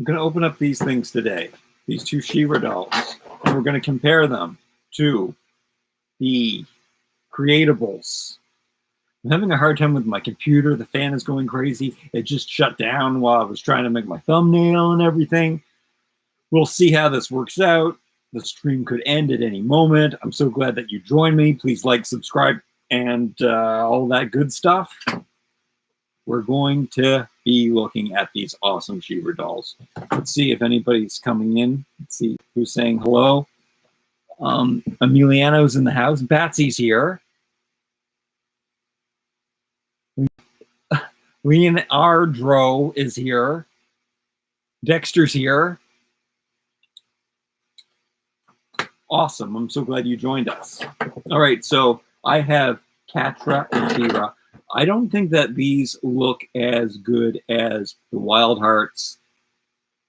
I'm going to open up these things today, these two Shira dolls, and we're going to compare them to the Creatables. I'm having a hard time with my computer. The fan is going crazy. It just shut down while I was trying to make my thumbnail and everything. We'll see how this works out. The stream could end at any moment. I'm so glad that you joined me. Please like, subscribe, and all that good stuff. We're going to be looking at these awesome Shira dolls. Let's see if anybody's coming in. Let's see who's saying hello. Emiliano's in the house. Batsy's here. Leonardo is here. Dexter's here. Awesome. I'm so glad you joined us. All right, so I have Catra and Shira. I don't think that these look as good as the Wild Hearts.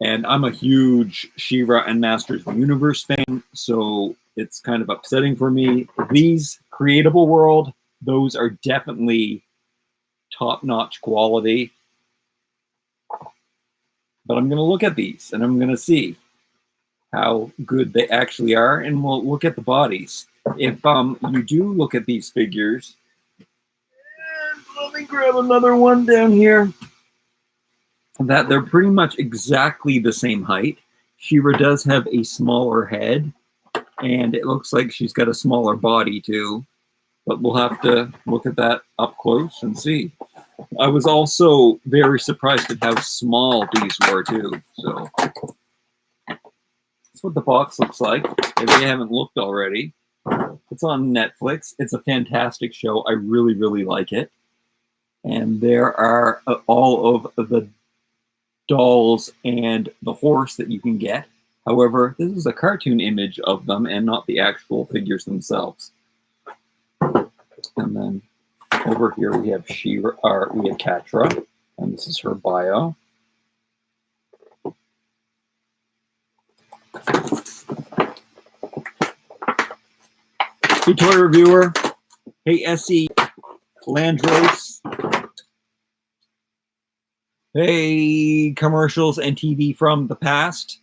And I'm a huge Shira and Masters of the Universe fan, so it's kind of upsetting for me. These Creatable World, those are definitely top-notch quality. But I'm going to look at these, and I'm going to see how good they actually are, and we'll look at the bodies. If you do look at these figures, and let me grab another one down here, that they're pretty much exactly the same height. Shira does have a smaller head, and it looks like she's got a smaller body too, but we'll have to look at that up close and see. I was also very surprised at how small these were too. So that's what the box looks like, if you haven't looked already. It's on Netflix. It's a fantastic show. I really, really like it. And there are all of the dolls and the horse that you can get. However, this is a cartoon image of them and not the actual figures themselves. And then over here we have Shira, we have Catra, and this is her bio. Hey, toy reviewer. Hey, Essie Landros. Hey, commercials and TV from the past.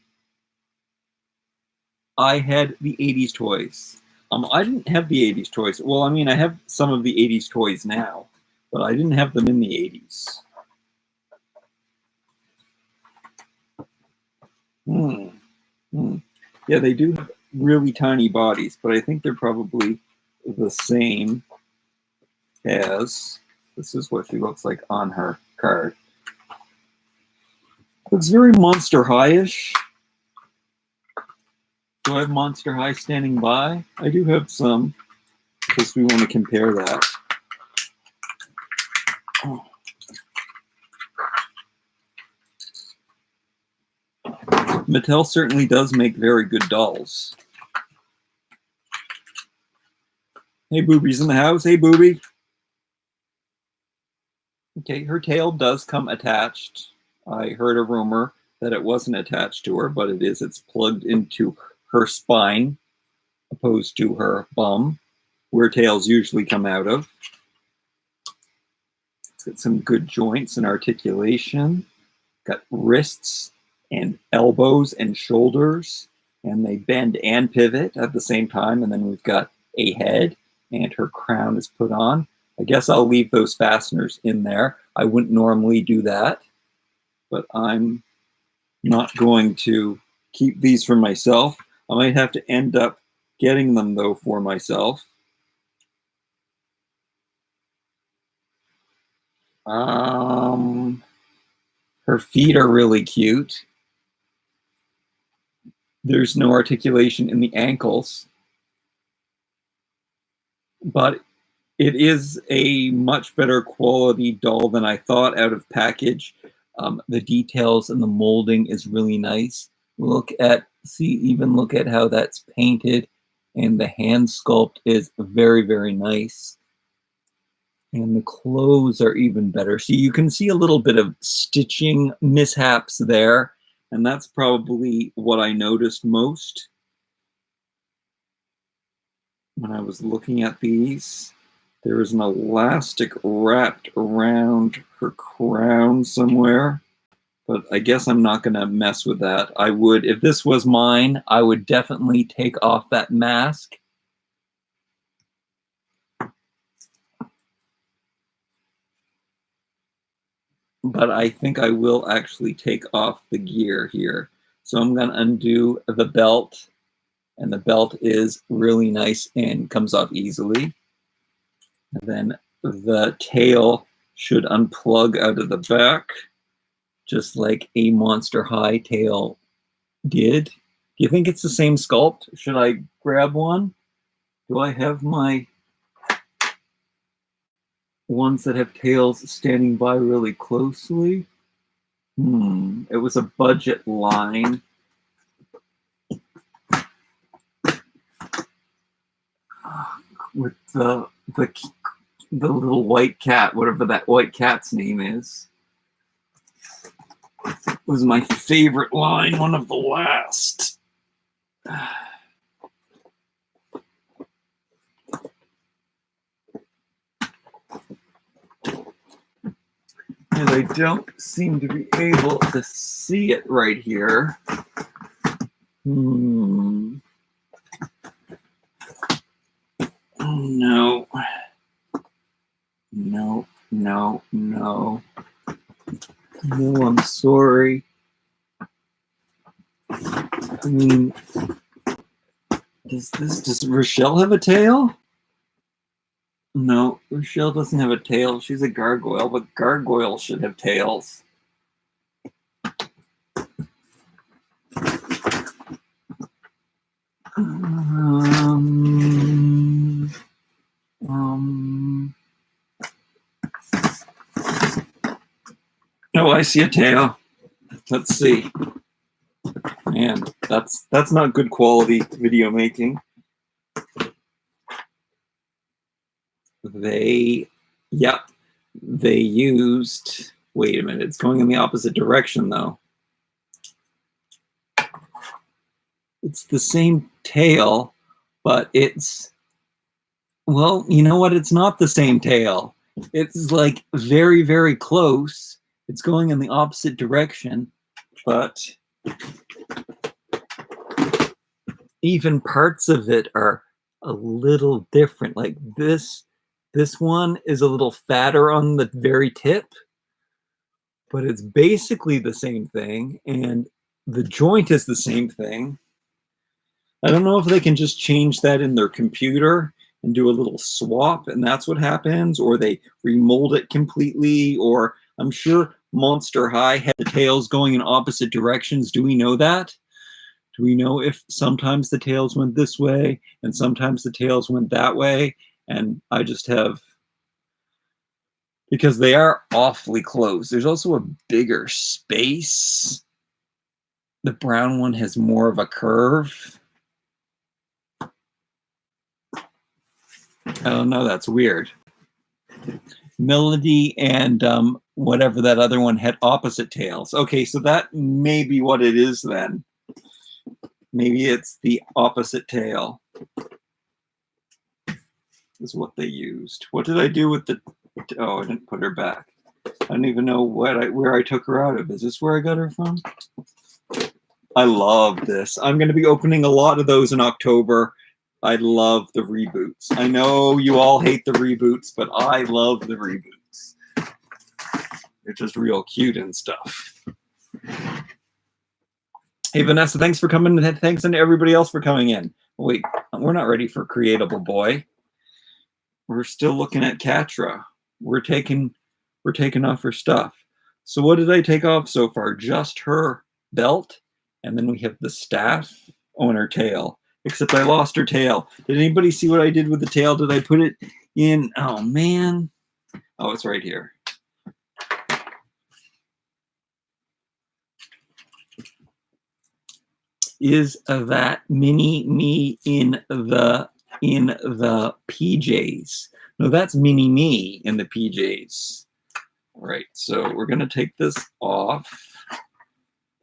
I had the 80s toys. I didn't have the 80s toys. Well, I mean, I have some of the 80s toys now, but I didn't have them in the 80s. Yeah, they do have really tiny bodies, but I think they're probably the same as, this is what she looks like on her card. Looks very Monster High-ish. Do I have Monster High standing by? I do have some, because we want to compare that. Oh. Mattel certainly does make very good dolls. Hey, Booby's in the house. Hey, Booby. Okay, her tail does come attached. I heard a rumor that it wasn't attached to her, but it is. It's plugged into her spine, opposed to her bum, where tails usually come out of. It's got some good joints and articulation. Got wrists and elbows and shoulders, and they bend and pivot at the same time. And then we've got a head, and her crown is put on. I guess I'll leave those fasteners in there. I wouldn't normally do that, but I'm not going to keep these for myself. I might have to end up getting them, though, for myself. Her feet are really cute. There's no articulation in the ankles, but it is a much better quality doll than I thought out of package. The details and the molding is really nice. Look at how that's painted, and the hand sculpt is very, very nice. And the clothes are even better. So you can see a little bit of stitching mishaps there, and that's probably what I noticed most when I was looking at these. There is an elastic wrapped around her crown somewhere. But I guess I'm not going to mess with that. I would, if this was mine, I would definitely take off that mask. But I think I will actually take off the gear here. So I'm going to undo the belt. And the belt is really nice and comes off easily. And then the tail should unplug out of the back, just like a Monster High tail did. Do you think it's the same sculpt? Should I grab one? Do I have my ones that have tails standing by really closely? It was a budget line. With the little white cat, whatever that white cat's name is. It was my favorite line, one of the last. And I don't seem to be able to see it right here. Oh, no. No, no, no. No, I'm sorry. I mean, does Rochelle have a tail? No, Rochelle doesn't have a tail. She's a gargoyle, but gargoyles should have tails. Oh, I see a tail. Let's see. Man, that's not good quality video making. They used, wait a minute, it's going in the opposite direction though. It's the same tail, but it's, well, you know what? It's not the same tail. It's like very, very close. It's going in the opposite direction, but even parts of it are a little different. Like this one is a little fatter on the very tip, but it's basically the same thing, and the joint is the same thing. I don't know if they can just change that in their computer and do a little swap, and that's what happens, or they remold it completely, or I'm sure Monster High had the tails going in opposite directions. Do we know that? Do we know if sometimes the tails went this way and sometimes the tails went that way? And I just have, because they are awfully close. There's also a bigger space. The brown one has more of a curve. I don't know, that's weird. Melody and whatever that other one had opposite tails. Okay, so that may be what it is then. Maybe it's the opposite tail is what they used. What did I do with the, oh, I didn't put her back. I don't even know where I took her out of. Is this where I got her from? I love this. I'm going to be opening a lot of those in October. I love the reboots. I know you all hate the reboots, but I love the reboots. They're just real cute and stuff. Hey, Vanessa, thanks for coming. And thanks to everybody else for coming in. Wait, we're not ready for Creatable Boy. We're still looking at Katra. We're taking off her stuff. So what did I take off so far? Just her belt, and then we have the staff on her tail. Except I lost her tail. Did anybody see what I did with the tail? Did I put it in? Oh, man. Oh, it's right here. Is that mini me in the PJs? No, that's mini me in the PJs. All right, so we're gonna take this off,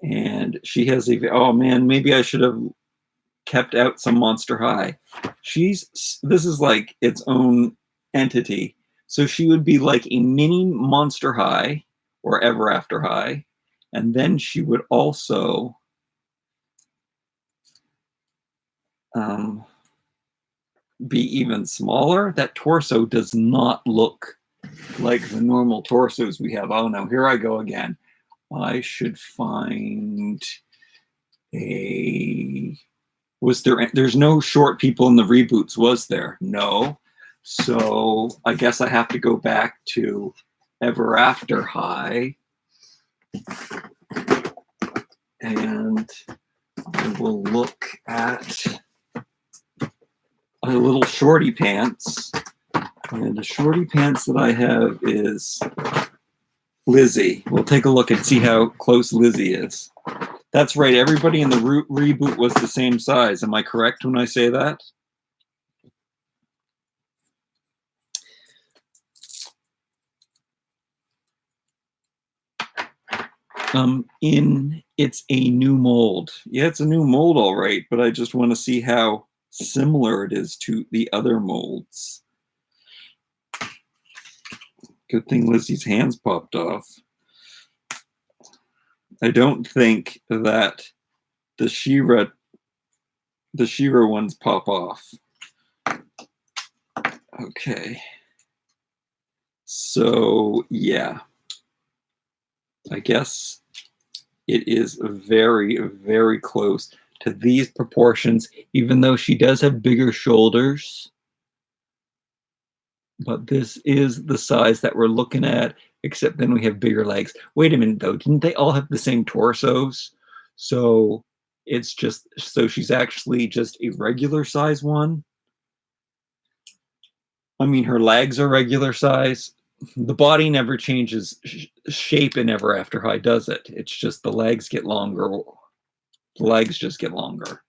and she has a. Oh man, maybe I should have kept out some Monster High. This is like its own entity. So she would be like a mini Monster High or Ever After High, And then she would also be even smaller. That torso does not look like the normal torsos we have. Oh no, here I go again. I should find there's no short people in the reboots, was there? No. So I guess I have to go back to Ever After High. And we'll look at a little shorty pants. And the shorty pants that I have is Lizzie. We'll take a look and see how close Lizzie is. That's right. Everybody in the reboot was the same size. Am I correct when I say that? It's a new mold. Yeah, it's a new mold, all right, but I just want to see how similar it is to the other molds. Good thing Lizzie's hands popped off. I don't think that the Shira ones pop off. Okay. So, yeah. I guess it is very, very close to these proportions, even though she does have bigger shoulders. But this is the size that we're looking at, except then we have bigger legs. Wait a minute, though. Didn't they all have the same torsos? So it's just, so she's actually just a regular size one. I mean, her legs are regular size. The body never changes shape in Ever After High, does it? It's just the legs get longer. The legs just get longer.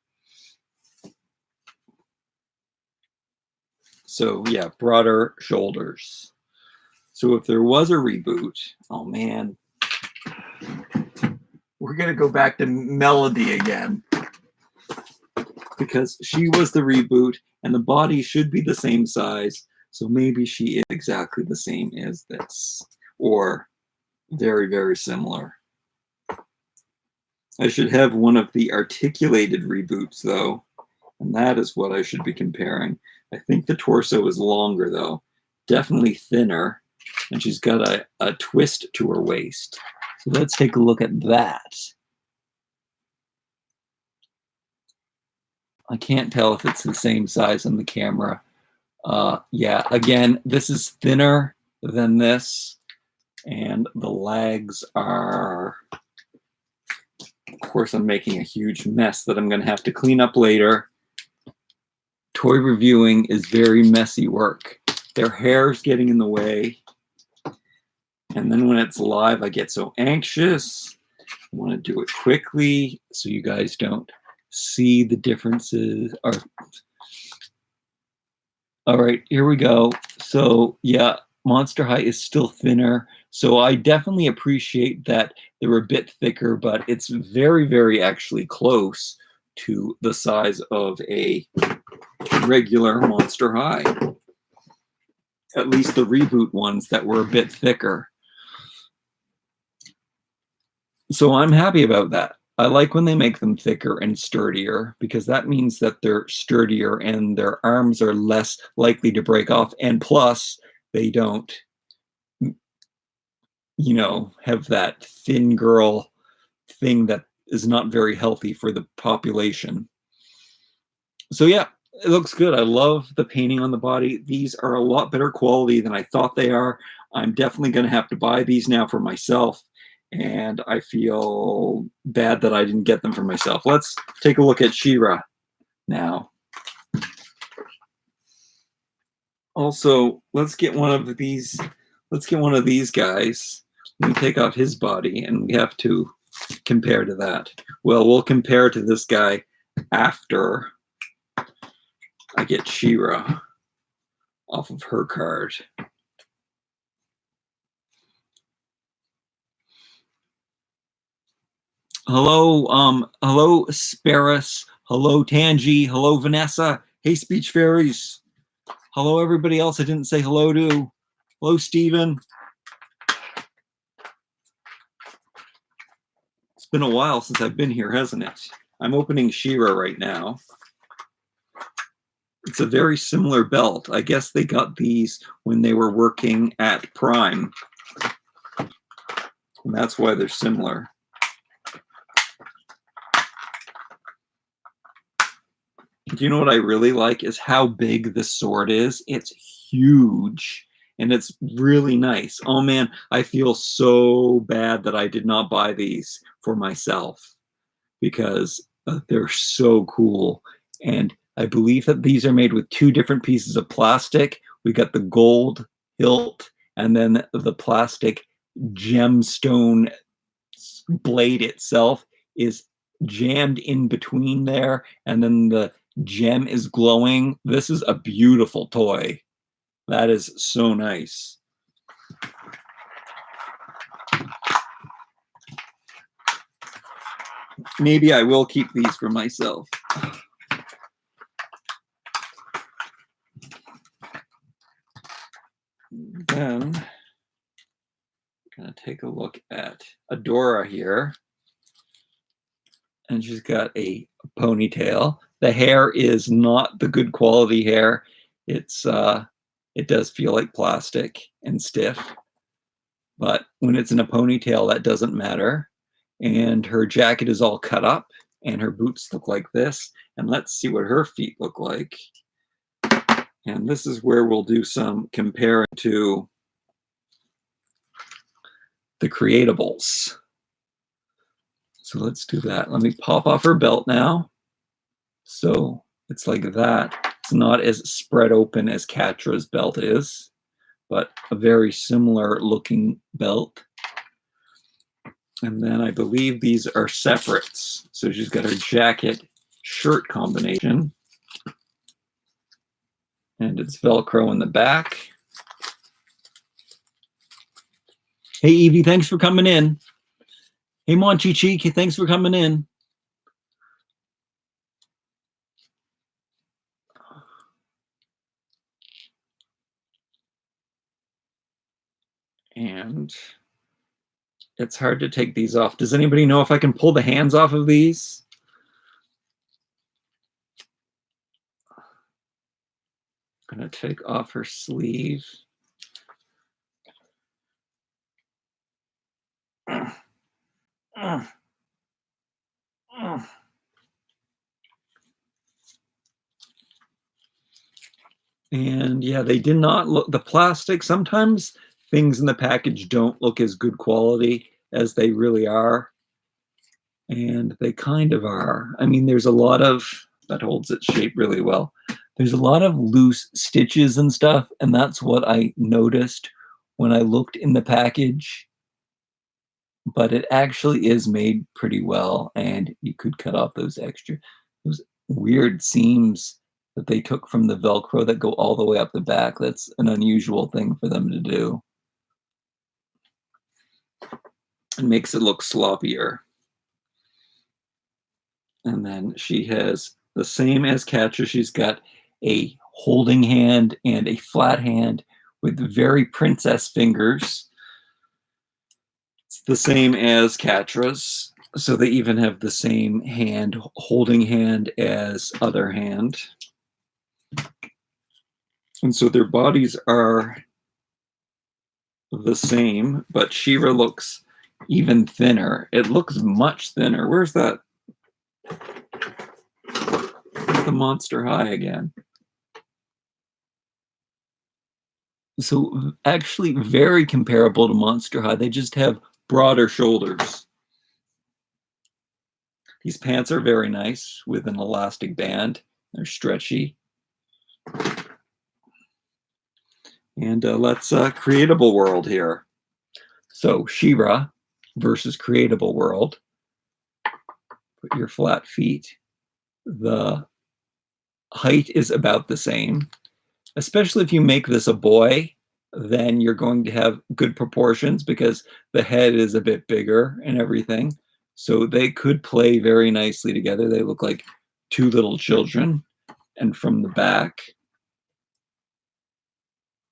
So yeah, broader shoulders. So if there was a reboot, oh man, we're gonna go back to Melody again, because she was the reboot and the body should be the same size. So maybe she is exactly the same as this, or very, very similar. I should have one of the articulated reboots, though, and that is what I should be comparing. I think the torso is longer, though, definitely thinner, and she's got a twist to her waist. So let's take a look at that. I can't tell if it's the same size on the camera. Yeah, again, this is thinner than this, and the legs are, of course, I'm making a huge mess that I'm going to have to clean up later. Toy reviewing is very messy work. Their hair's getting in the way, and then when it's live, I get so anxious. I want to do it quickly so you guys don't see the differences. All right, here we go. So yeah, Monster High is still thinner. So I definitely appreciate that they were a bit thicker, but it's very, very actually close to the size of a regular Monster High. At least the reboot ones that were a bit thicker. So I'm happy about that. I like when they make them thicker and sturdier, because that means that they're sturdier and their arms are less likely to break off. And plus, they don't, you know, have that thin girl thing that is not very healthy for the population. So yeah, it looks good. I love the painting on the body. These are a lot better quality than I thought they are. I'm definitely going to have to buy these now for myself, and I feel bad that I didn't get them for myself. Let's take a look at Shira now. Also, let's get one of these. Let's get one of these guys. We take off his body, and we have to compare to that. Well, we'll compare to this guy after I get Shira off of her card. Hello, hello, Sparris. Hello, Tangi. Hello, Vanessa. Hey, Speech Fairies. Hello, everybody else I didn't say hello to. Hello, Stephen. been a while since I've been here, hasn't it? I'm opening Shira right now. It's a very similar belt. I guess they got these when they were working at Prime. And that's why they're similar. Do you know what I really like is how big the sword is? It's huge and it's really nice. Oh man, I feel so bad that I did not buy these for myself because they're so cool. And I believe that these are made with 2 different pieces of plastic. We got the gold hilt and then the plastic gemstone blade itself is jammed in between there, and then the gem is glowing. This is a beautiful toy. That is so nice. Maybe I will keep these for myself. Then I'm going to take a look at Adora here. And she's got a ponytail. The hair is not the good quality hair. It's it does feel like plastic and stiff. But when it's in a ponytail, that doesn't matter. And her jacket is all cut up and her boots look like this. And let's see what her feet look like. And this is where we'll do some comparing to the Creatables. So let's do that. Let me pop off her belt now. So it's like that. It's not as spread open as Catra's belt is, but a very similar looking belt. And then I believe these are separates. So she's got her jacket shirt combination. And it's Velcro in the back. Hey, Evie, thanks for coming in. Hey, Monchi Cheek, thanks for coming in. And it's hard to take these off. Does anybody know if I can pull the hands off of these? I'm going to take off her sleeve. And yeah, they did not look, the plastic, sometimes things in the package don't look as good quality as they really are. And they kind of are. I mean, there's a lot of, that holds its shape really well. There's a lot of loose stitches and stuff, and that's what I noticed when I looked in the package. But it actually is made pretty well, and you could cut off those those weird seams that they took from the Velcro that go all the way up the back. That's an unusual thing for them to do. It makes it look sloppier. And then she has the same as Catra. She's got a holding hand and a flat hand with very princess fingers. It's the same as Catra's. So they even have the same hand, holding hand as other hand. And so their bodies are the same, but Shira looks even thinner. It looks much thinner. Where's that? The Monster High again. So actually very comparable to Monster High. They just have broader shoulders. These pants are very nice with an elastic band. They're stretchy. And let's Creatable World here. So Shira versus Creatable World. Put your flat feet. The height is about the same. Especially if you make this a boy, then you're going to have good proportions because the head is a bit bigger and everything. So they could play very nicely together. They look like 2 little children. And from the back,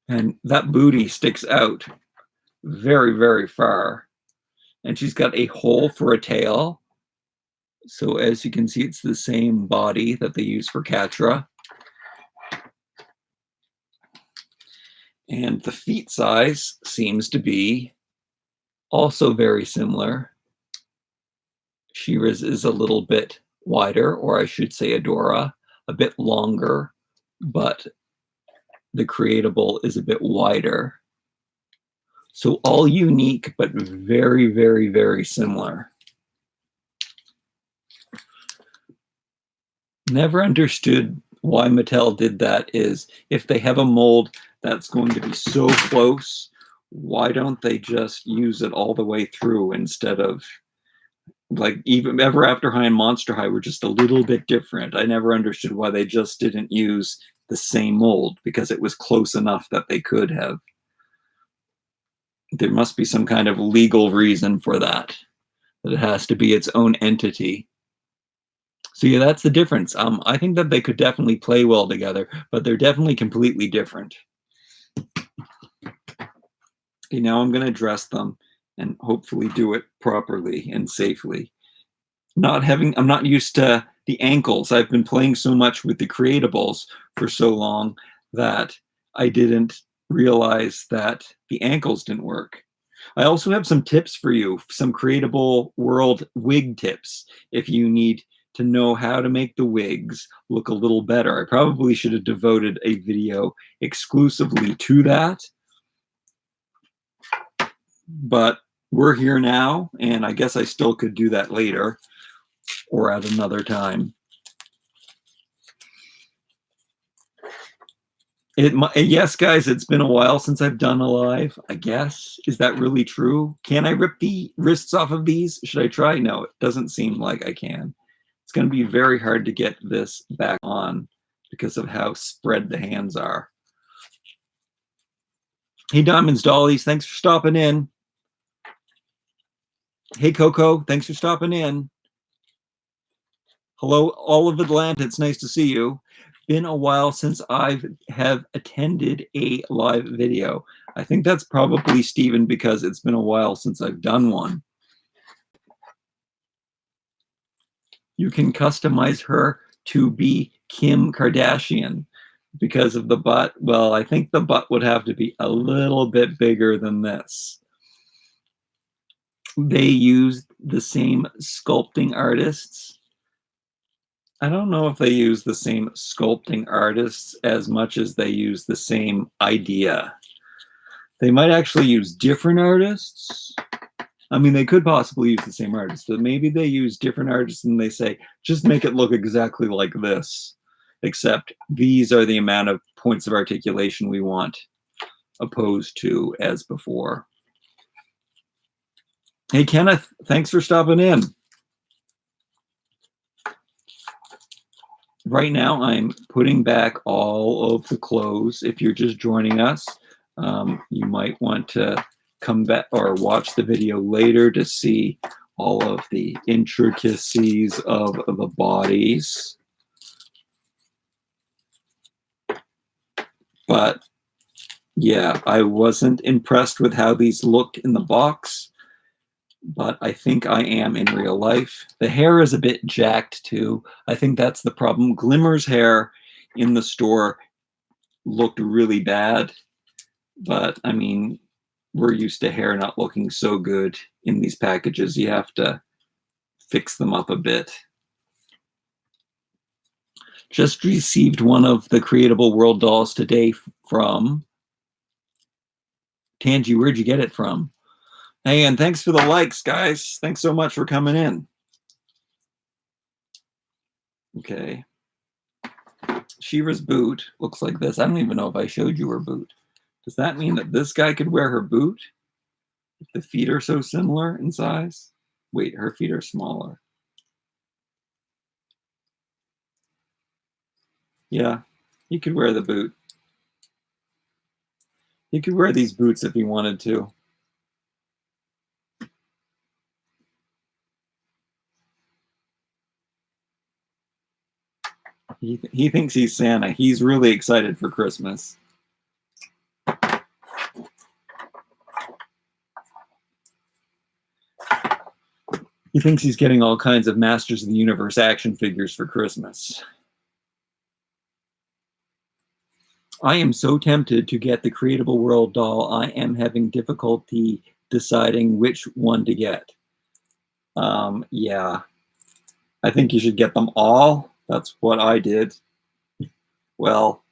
and that booty sticks out very, very far. And she's got a hole for a tail. So as you can see, it's the same body that they use for Catra. And the feet size seems to be also very similar. Shira's is a little bit wider, or I should say Adora, a bit longer, but the Creatable is a bit wider. So all unique, but very, very, very similar. Never understood why Mattel did that. Is if they have a mold that's going to be so close, why don't they just use it all the way through instead of, like, even Ever After High and Monster High were just a little bit different. I never understood why they just didn't use the same mold, because it was close enough that they could have. There must be some kind of legal reason for that it has to be its own entity. So yeah, that's the difference. I think that they could definitely play well together, but they're definitely completely different. Okay, now I'm going to dress them and hopefully do it properly and safely. I'm not used to the ankles. I've been playing so much with the Creatables for so long that I didn't realize that the ankles didn't work. I also have some tips for you, some Creatable World wig tips, if you need to know how to make the wigs look a little better. I probably should have devoted a video exclusively to that, but we're here now, and I guess I still could do that later or at another time. Yes, guys, it's been a while since I've done a live, I guess. Is that really true? Can I rip the wrists off of these? Should I try? No, it doesn't seem like I can. It's going to be very hard to get this back on because of how spread the hands are. Hey, Diamonds Dollies, thanks for stopping in. Hey, Coco, thanks for stopping in. Hello, all of Atlanta. It's nice to see you. Been a while since I have attended a live video. I think that's probably Stephen, because it's been a while since I've done one. You can customize her to be Kim Kardashian because of the butt. Well, I think the butt would have to be a little bit bigger than this. They use the same sculpting artists. I don't know if they use the same sculpting artists as much as they use the same idea. They might actually use different artists. I mean, they could possibly use the same artist, but maybe they use different artists and they say, just make it look exactly like this, except these are the amount of points of articulation we want, opposed to as before. Hey, Kenneth, thanks for stopping in. Right now, I'm putting back all of the clothes. If you're just joining us, you might want to come back or watch the video later to see all of the intricacies of the bodies. But yeah, I wasn't impressed with how these looked in the box, but I think I am in real life. The hair is a bit jacked too. I think that's the problem. Glimmer's hair in the store looked really bad, but I mean, we're used to hair not looking so good in these packages. You have to fix them up a bit. Just received one of the Creatable World dolls today from Tangi. Where'd you get it from? Hey, and thanks for the likes, guys. Thanks so much for coming in. Okay. Shira's boot looks like this. I don't even know if I showed you her boot. Does that mean that this guy could wear her boot? If the feet are so similar in size? Wait, her feet are smaller. Yeah, he could wear the boot. He could wear these boots if he wanted to. He thinks he's Santa. He's really excited for Christmas. He thinks he's getting all kinds of Masters of the Universe action figures for Christmas. I am so tempted to get the Creatable World doll. I am having difficulty deciding which one to get. Yeah, I think you should get them all. That's what I did. Well,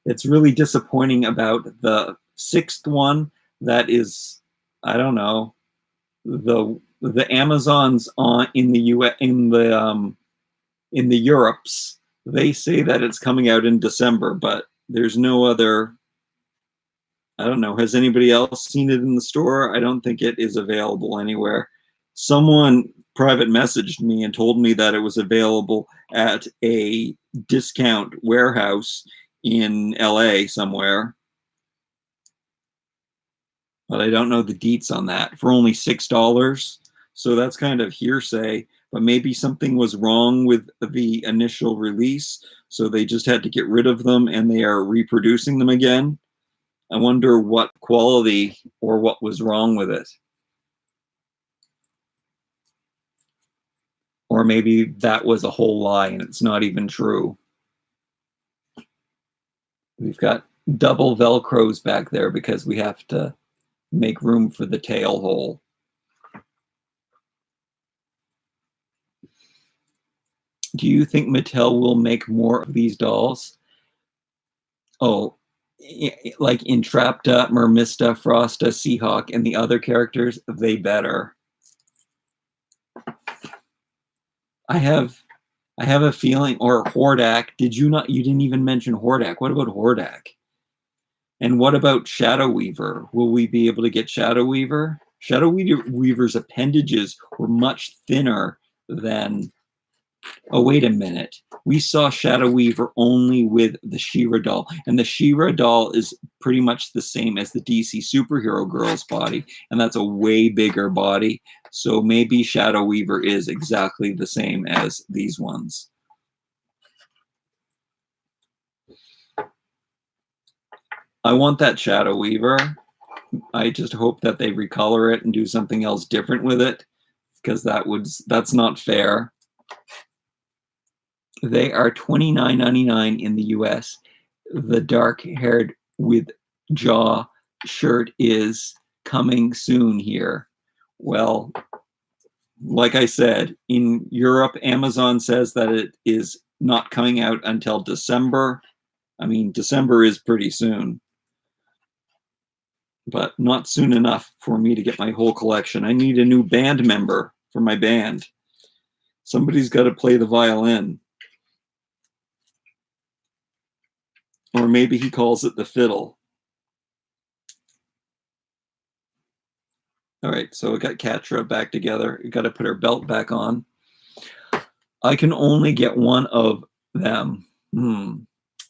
it's really disappointing about the 6th one. That is, I don't know, the Amazons on in the US in the Europes. They say that it's coming out in December, but there's no other. I don't know. Has anybody else seen it in the store? I don't think it is available anywhere. Someone private messaged me and told me that it was available at a discount warehouse in LA somewhere. But I don't know the deets on that, for only $6. So that's kind of hearsay, but maybe something was wrong with the initial release, so they just had to get rid of them and they are reproducing them again. I wonder what quality or what was wrong with it. Or maybe that was a whole lie and it's not even true. We've got double Velcros back there because we have to make room for the tail hole. Do you think Mattel will make more of these dolls? Oh, like Entrapta, Mermista, Frosta, Seahawk, and the other characters, they better. I have a feeling, or Hordak. You didn't even mention Hordak. What about Hordak? And what about Shadow Weaver? Will we be able to get Shadow Weaver? Shadow Weaver's appendages were much thinner than. Oh, wait a minute. We saw Shadow Weaver only with the Shira doll, and the Shira doll is pretty much the same as the DC Superhero Girl's body, and that's a way bigger body. So maybe Shadow Weaver is exactly the same as these ones. I want that Shadow Weaver. I just hope that they recolor it and do something else different with it, because that's not fair. They are $29.99 in the US. The dark-haired with jaw shirt is coming soon here. Well, like I said, in Europe, Amazon says that it is not coming out until December. I mean, December is pretty soon, but not soon enough for me to get my whole collection. I need a new band member for my band. Somebody's got to play the violin. Or maybe he calls it the fiddle. All right, so I got Katra back together. You got to put her belt back on. I can only get one of them.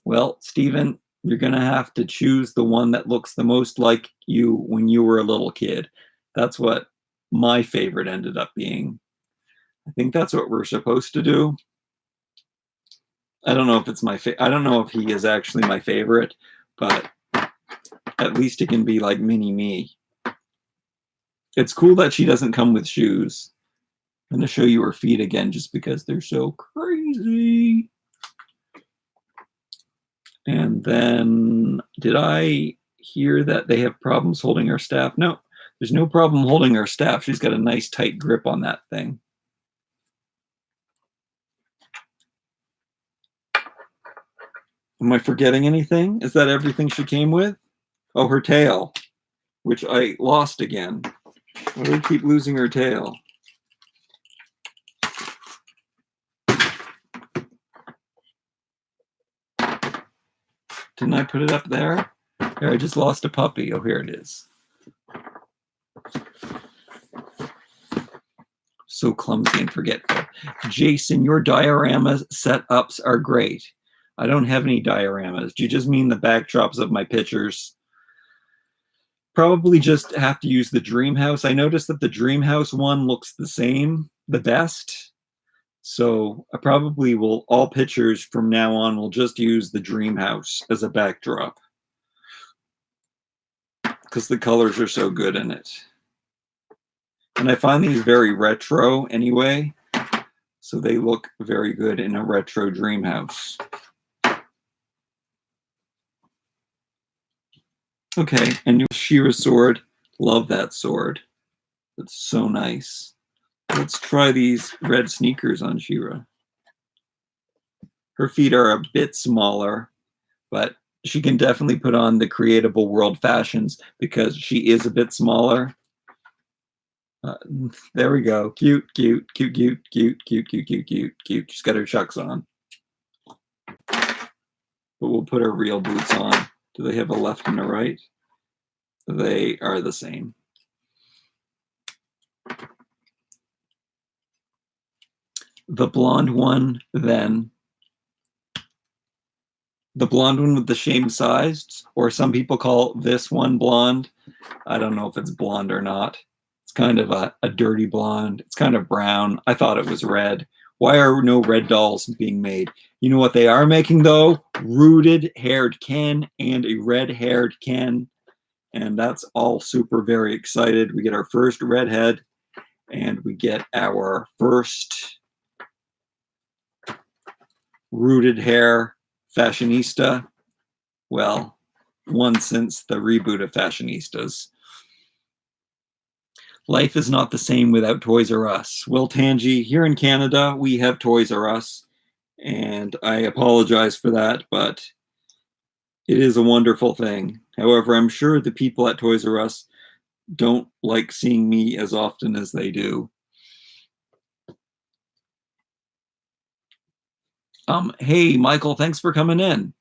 Well, Stephen, you're going to have to choose the one that looks the most like you when you were a little kid. That's what my favorite ended up being. I think that's what we're supposed to do. I don't know if it's I don't know if he is actually my favorite, but at least it can be like mini-me. It's cool that she doesn't come with shoes. I'm going to show you her feet again just because they're so crazy. And then, did I hear that they have problems holding her staff? No, there's no problem holding her staff. She's got a nice tight grip on that thing. Am I forgetting anything? Is that everything she came with? Oh, her tail, which I lost again. Why do I keep losing her tail? Didn't I put it up there? Here, I just lost a puppy. Oh, here it is. So clumsy and forgetful. Jason, your diorama setups are great. I don't have any dioramas. Do you just mean the backdrops of my pictures? Probably just have to use the Dream House. I noticed that the Dream House one looks the same, the best. So I probably will, all pictures from now on will just use the Dream House as a backdrop, because the colors are so good in it. And I find these very retro anyway, so they look very good in a retro dream house. Okay, and Shira sword. Love that sword. It's so nice. Let's try these red sneakers on Shira. Her feet are a bit smaller, but she can definitely put on the Creatable World Fashions because she is a bit smaller. There we go. Cute, cute, cute, cute, cute, cute, cute, cute, cute, cute. She's got her Chucks on. But we'll put her real boots on. Do they have a left and a right? They are the same. The blonde one, then. The blonde one with the same size, or some people call this one blonde. I don't know if it's blonde or not. It's kind of a dirty blonde. It's kind of brown. I thought it was red. Why are no red dolls being made? You know what they are making, though? Rooted haired Ken and a red haired Ken. And that's all super very excited. We get our first redhead, and we get our first rooted hair Fashionista. Well, one since the reboot of Fashionistas. Life is not the same without Toys R Us. Well, Tangi, here in Canada, we have Toys R Us, and I apologize for that, but it is a wonderful thing. However, I'm sure the people at Toys R Us don't like seeing me as often as they do. Hey, Michael, thanks for coming in.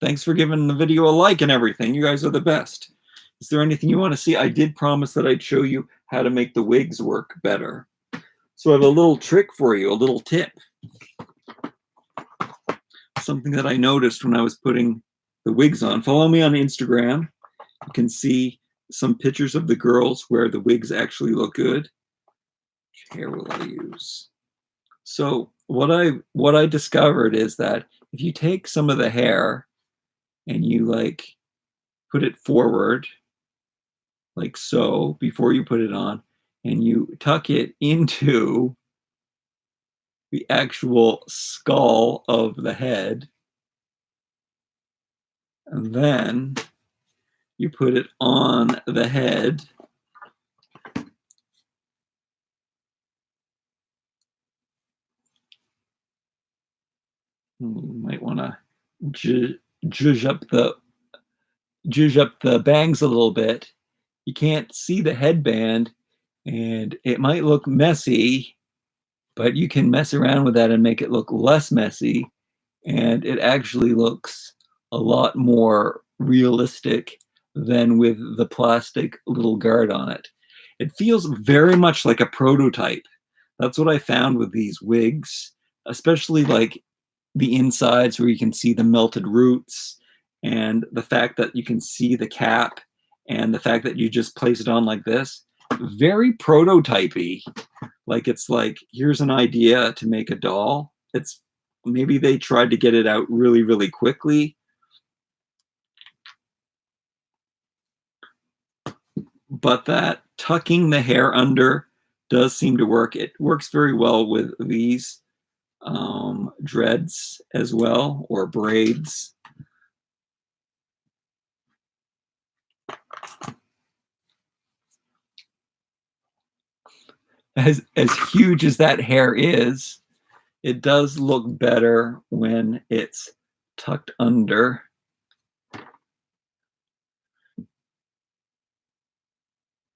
Thanks for giving the video a like and everything. You guys are the best. Is there anything you want to see? I did promise that I'd show you how to make the wigs work better. So I have a little trick for you, a little tip. Something that I noticed when I was putting the wigs on. Follow me on Instagram. You can see some pictures of the girls where the wigs actually look good. Which hair will I use? So what I discovered is that if you take some of the hair and you like put it forward like so before you put it on, and you tuck it into the actual skull of the head, and then you put it on the head, you might want to zhuzh up the bangs a little bit. You can't see the headband, and it might look messy, but you can mess around with that and make it look less messy, and it actually looks a lot more realistic than with the plastic little guard on it. It feels very much like a prototype. That's what I found with these wigs, especially like the insides where you can see the melted roots, and the fact that you can see the cap, and the fact that you just place it on like this. Very prototypey. Like, it's like, here's an idea to make a doll. It's maybe they tried to get it out really, really quickly. But that tucking the hair under does seem to work. It works very well with these dreads as well, or braids. As huge as that hair is, it does look better when it's tucked under.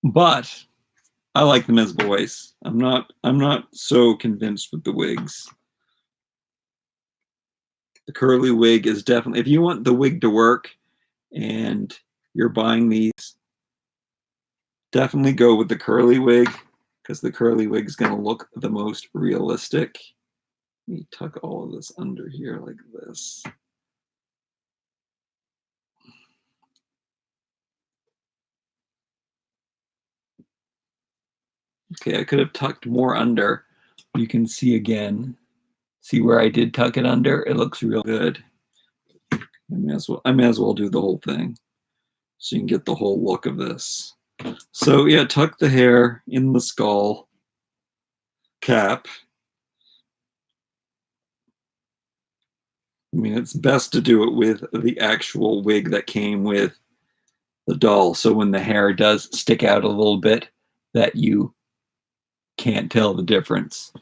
But I like them as boys. I'm not so convinced with the wigs. The curly wig is definitely, if you want the wig to work and you're buying these, definitely go with the curly wig, because the curly wig is going to look the most realistic. Let me tuck all of this under here like this. Okay, I could have tucked more under. You can see again. See where I did tuck it under? It looks real good. I may as well do the whole thing so you can get the whole look of this. So yeah, tuck the hair in the skull cap. I mean, it's best to do it with the actual wig that came with the doll. So when the hair does stick out a little bit, that you can't tell the difference.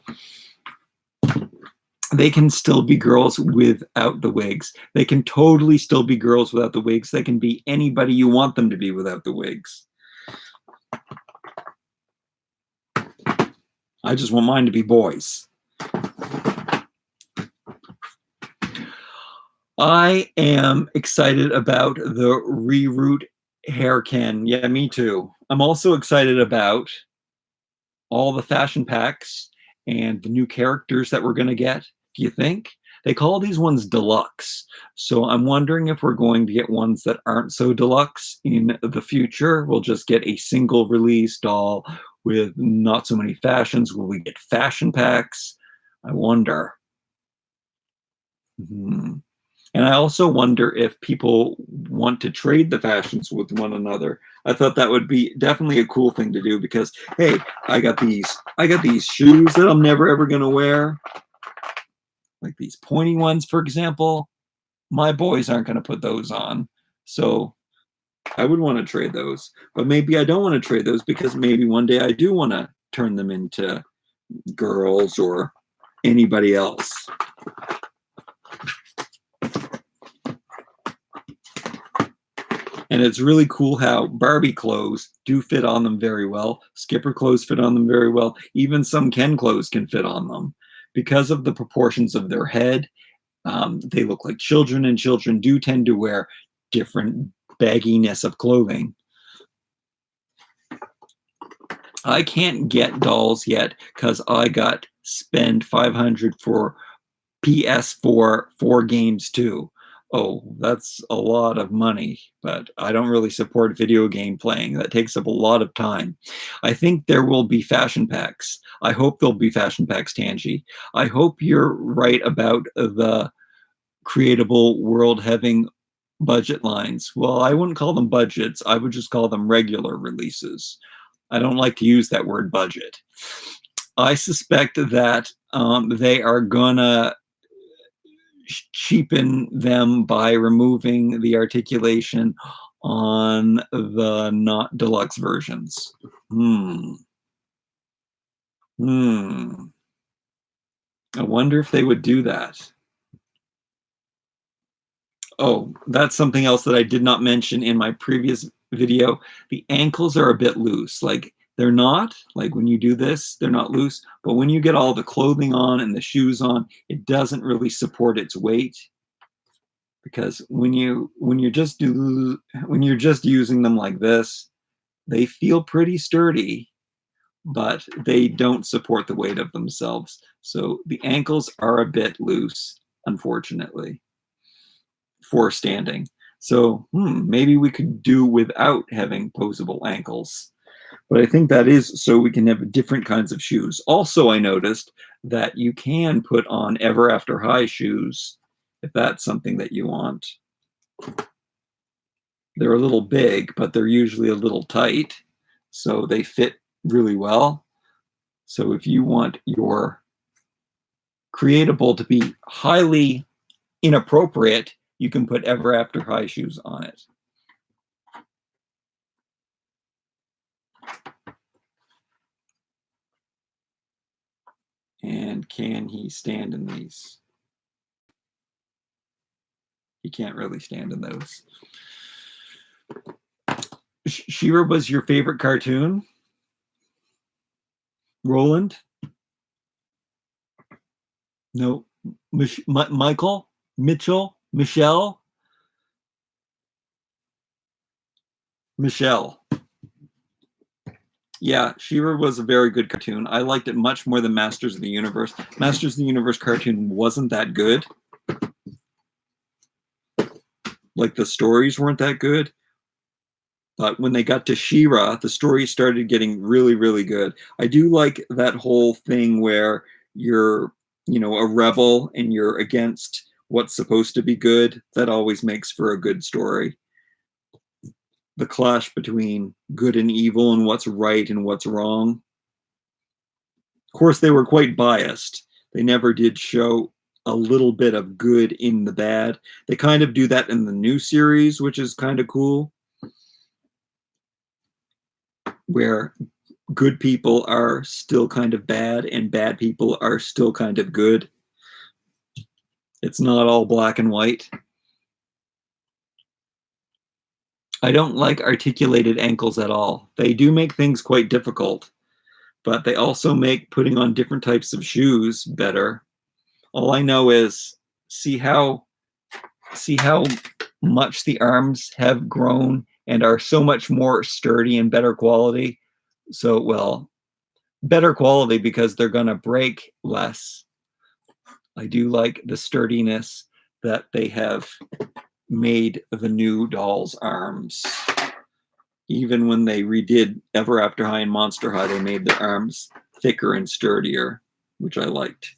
They can still be girls without the wigs. They can totally still be girls without the wigs. They can be anybody you want them to be without the wigs. I just want mine to be boys. I am excited about the reroot hair can. Yeah, me too. I'm also excited about all the fashion packs and the new characters that we're going to get. Do you think? They call these ones deluxe. So I'm wondering if we're going to get ones that aren't so deluxe in the future. We'll just get a single release doll with not so many fashions. Will we get fashion packs? I wonder. And I also wonder if people want to trade the fashions with one another. I thought that would be definitely a cool thing to do because, hey, I got these shoes that I'm never ever gonna wear, like these pointy ones, for example. My boys aren't gonna put those on, so I would want to trade those. But maybe I don't want to trade those because maybe one day I do want to turn them into girls or anybody else. And it's really cool how Barbie clothes do fit on them very well. Skipper clothes fit on them very well. Even some Ken clothes can fit on them. Because of the proportions of their head, they look like children, and children do tend to wear different bagginess of clothing. I can't get dolls yet because I got spend $500 for PS4 4 games too. Oh, that's a lot of money, but I don't really support video game playing. That takes up a lot of time. I think there will be fashion packs. I hope there'll be fashion packs, Tanji. I hope you're right about the Creatable world having budget lines. Well, I wouldn't call them budgets. I would just call them regular releases. I don't like to use that word budget. I suspect that they are gonna cheapen them by removing the articulation on the not deluxe versions. I wonder if they would do that. Oh, that's something else that I did not mention in my previous video. The ankles are a bit loose. Like, they're not, like when you do this, they're not loose. But when you get all the clothing on and the shoes on, it doesn't really support its weight. Because when you're just using them like this, they feel pretty sturdy, but they don't support the weight of themselves. So the ankles are a bit loose, unfortunately, for standing. So maybe we could do without having posable ankles. But I think that is so we can have different kinds of shoes. Also, I noticed that you can put on Ever After High shoes if that's something that you want. They're a little big, but they're usually a little tight, so they fit really well. So if you want your Creatable to be highly inappropriate, you can put Ever After High shoes on it. And can he stand in these? He can't really stand in those. Shira was your favorite cartoon? Roland? No. Michael? Mitchell? Michelle? Michelle. Yeah, Shira was a very good cartoon. I liked it much more than Masters of the Universe. Masters of the Universe cartoon wasn't that good. Like, the stories weren't that good. But when they got to Shira, the story started getting really, really good. I do like that whole thing where you're, a rebel and you're against what's supposed to be good. That always makes for a good story. the clash between good and evil and what's right and what's wrong. Of course, they were quite biased. They never did show a little bit of good in the bad. They kind of do that in the new series, which is kind of cool, where good people are still kind of bad and bad people are still kind of good. It's not all black and white. I don't like articulated ankles at all. They do make things quite difficult, but they also make putting on different types of shoes better. All I know is see how much the arms have grown and are so much more sturdy and better quality. So, well, better quality because they're going to break less. I do like the sturdiness that they have made the new doll's arms. Even when they redid Ever After High and Monster High, they made their arms thicker and sturdier, which I liked.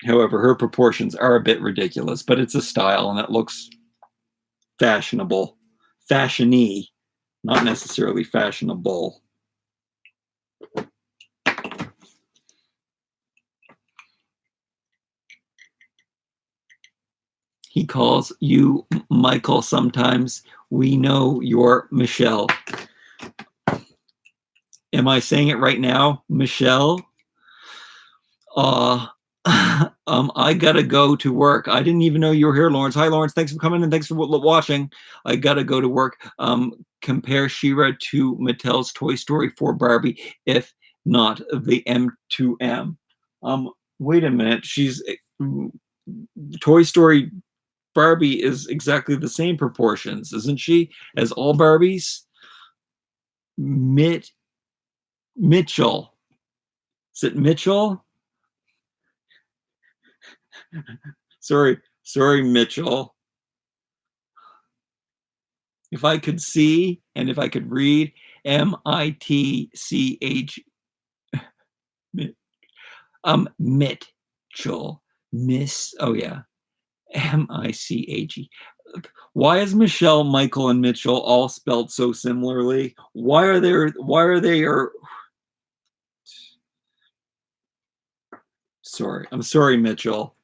However, her proportions are a bit ridiculous, but it's a style and it looks fashionable. Fashiony, not necessarily fashionable. He calls you Michael sometimes. We know you're Michelle. Am I saying it right now? Michelle? I gotta go to work. I didn't even know you were here, Lawrence. Hi, Lawrence. Thanks for coming and thanks for watching. I gotta go to work. Compare Shira to Mattel's Toy Story 4 Barbie, if not the M2M. Wait a minute. She's Toy Story Barbie is exactly the same proportions, isn't she? As all Barbies? Mitchell. Is it Mitchell? Sorry, Mitchell. If I could see and if I could read, M-I-T-C-H. Mitchell. Miss. Oh yeah. M-I-C-H-E. Why is Michelle, Michael, and Mitchell all spelled so similarly? Why are they? Sorry. I'm sorry, Mitchell.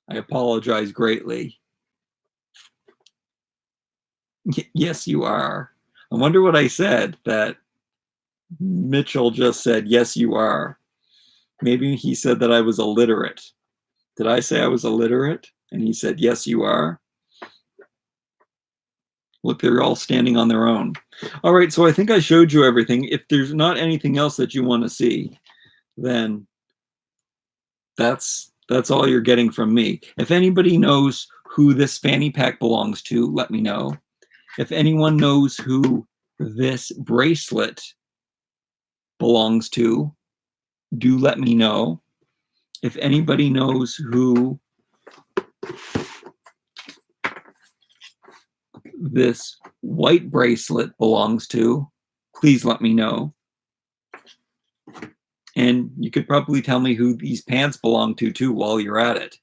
I apologize greatly. Yes, you are. I wonder what I said that Mitchell just said, yes, you are. Maybe he said that I was illiterate. Did I say I was illiterate? And he said, yes, you are. Look, they're all standing on their own. All right, so I think I showed you everything. If there's not anything else that you want to see, then that's all you're getting from me. If anybody knows who this fanny pack belongs to, let me know. If anyone knows who this bracelet belongs to, do let me know. If anybody knows who this white bracelet belongs to, please let me know. And you could probably tell me who these pants belong to too while you're at it.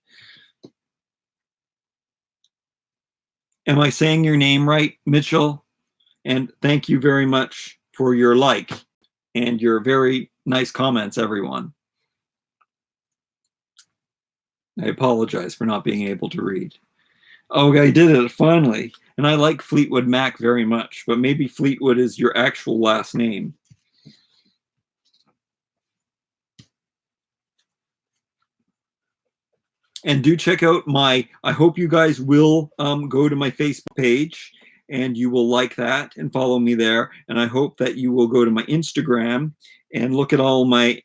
Am I saying your name right, Mitchell? And thank you very much for your like and your very nice comments, everyone. I apologize for not being able to read. Oh, I did it finally. And I like Fleetwood Mac very much, but maybe Fleetwood is your actual last name. And do check out I hope you guys will go to my Facebook page and you will like that and follow me there. And I hope that you will go to my Instagram and look at all my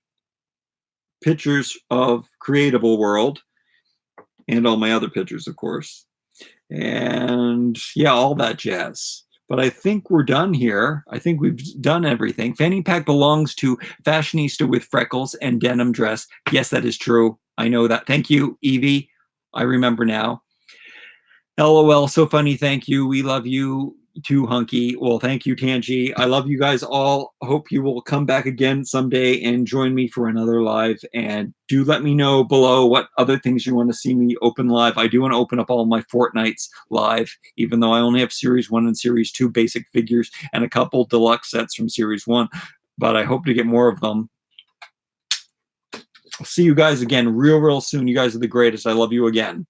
pictures of Creatable World and all my other pictures, of course. And yeah, all that jazz. But I think we're done here. I think we've done everything. Fanny pack belongs to Fashionista with freckles and denim dress. Yes, that is true. I know that. Thank you, Evie. I remember now. LOL, so funny. Thank you. We love you. Too hunky. Well, thank you, Tanji. I love you guys all. Hope you will come back again someday and join me for another live. And do let me know below what other things you want to see me open live. I do want to open up all my Fortnites live, even though I only have Series 1 and Series 2 basic figures and a couple deluxe sets from Series 1. But I hope to get more of them. I'll see you guys again real soon. You guys are the greatest. I love you again.